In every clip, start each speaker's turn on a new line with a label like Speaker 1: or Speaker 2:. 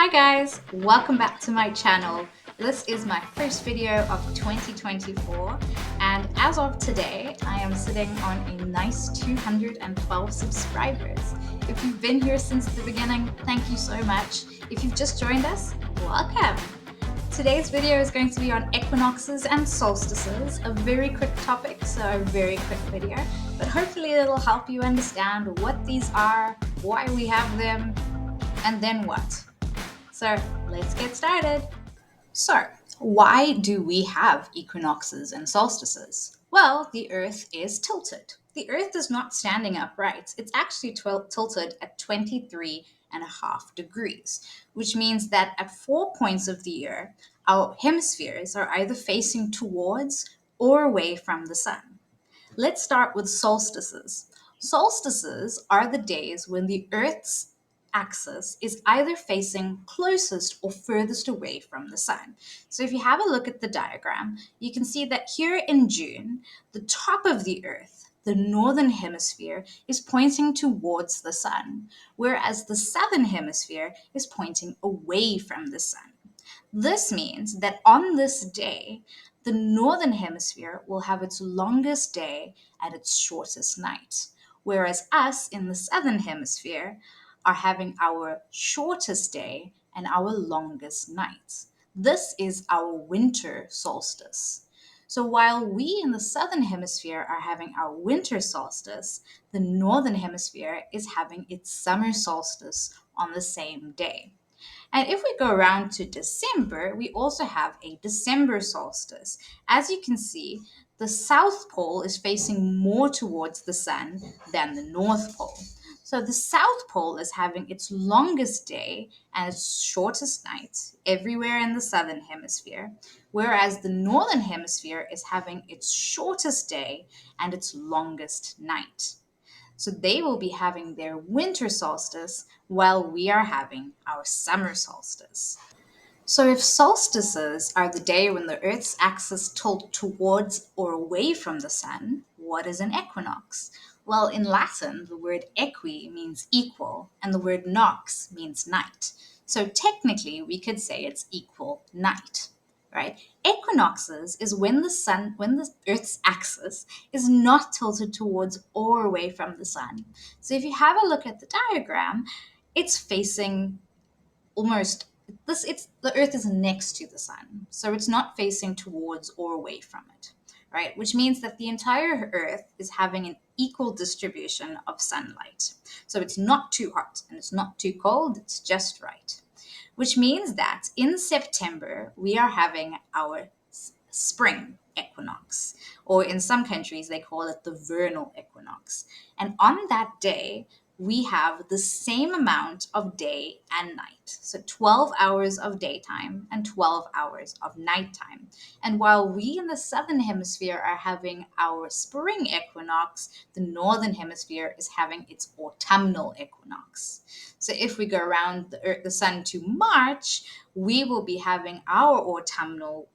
Speaker 1: Hi guys, welcome back to my channel. This is my first video of 2024 and as of today I am sitting on a nice 212 subscribers. If you've been here since the beginning, thank you so much. If you've just joined us, welcome. Today's video is going to be on equinoxes and solstices, a very quick topic, so a very quick video, but hopefully it'll help you understand what these are, why we have them, and then what. So let's get started. So, why do we have equinoxes and solstices? Well, the Earth is tilted. The Earth is not standing upright. It's actually tilted at 23.5 degrees, which means that at 4 points of the year, our hemispheres are either facing towards or away from the sun. Let's start with solstices. Solstices are the days when the Earth's axis is either facing closest or furthest away from the sun. So if you have a look at the diagram, you can see that here in June, the top of the Earth, the northern hemisphere, is pointing towards the sun, whereas the southern hemisphere is pointing away from the sun. This means that on this day, the northern hemisphere will have its longest day and its shortest night, whereas us in the southern hemisphere are having our shortest day and our longest night. This is our winter solstice. So while we in the southern hemisphere are having our winter solstice, the northern hemisphere is having its summer solstice on the same day. And if we go around to December, we also have a December solstice. As you can see, the South Pole is facing more towards the sun than the North Pole. So the South Pole is having its longest day and its shortest night everywhere in the Southern Hemisphere, whereas the Northern Hemisphere is having its shortest day and its longest night. So they will be having their winter solstice while we are having our summer solstice. So if solstices are the day when the Earth's axis tilts towards or away from the sun, what is an equinox? Well, in Latin, the word equi means equal, and the word nox means night. So technically, we could say it's equal night, right? Equinoxes is when the Earth's axis is not tilted towards or away from the sun. So if you have a look at the diagram, it's facing almost it's the Earth is next to the sun, so it's not facing towards or away from it, right? Which means that the entire Earth is having an equal distribution of sunlight. So it's not too hot and it's not too cold, it's just right. Which means that in September we are having our spring equinox, or in some countries they call it the vernal equinox. And on that day, we have the same amount of day and night. So 12 hours of daytime and 12 hours of nighttime. And while we in the southern hemisphere are having our spring equinox, the northern hemisphere is having its autumnal equinox. So if we go around the sun to March, we will be having our autumnal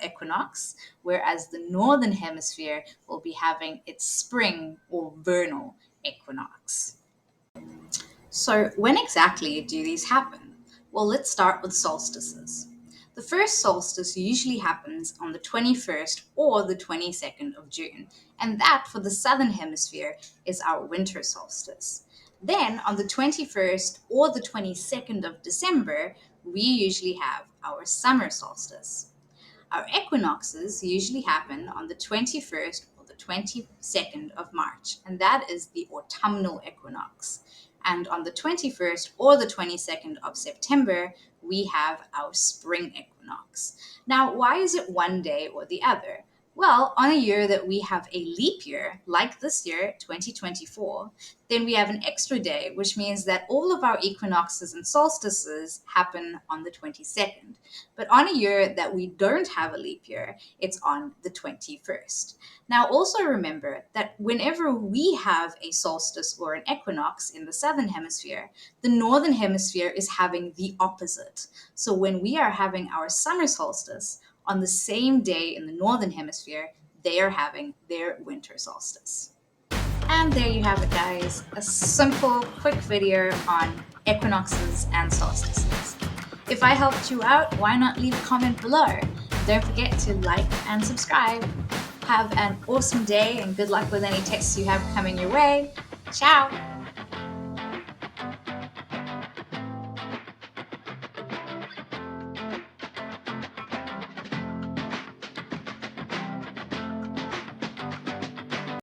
Speaker 1: equinox, whereas the northern hemisphere will be having its spring or vernal equinox. So, when exactly do these happen? Well, let's start with solstices. The first solstice usually happens on the 21st or the 22nd of June, and that for the southern hemisphere is our winter solstice. Then, on the 21st or the 22nd of December, we usually have our summer solstice. Our equinoxes usually happen on the 21st or the 22nd of March, and that is the autumnal equinox. And on the 21st or the 22nd of September, we have our spring equinox. Now, why is it one day or the other? Well, on a year that we have a leap year, like this year, 2024, then we have an extra day, which means that all of our equinoxes and solstices happen on the 22nd. But on a year that we don't have a leap year, it's on the 21st. Now, also remember that whenever we have a solstice or an equinox in the southern hemisphere, the northern hemisphere is having the opposite. So when we are having our summer solstice, on the same day in the northern hemisphere, they are having their winter solstice. And there you have it, guys. A simple, quick video on equinoxes and solstices. If I helped you out, why not leave a comment below? Don't forget to like and subscribe. Have an awesome day and good luck with any tests you have coming your way. Ciao!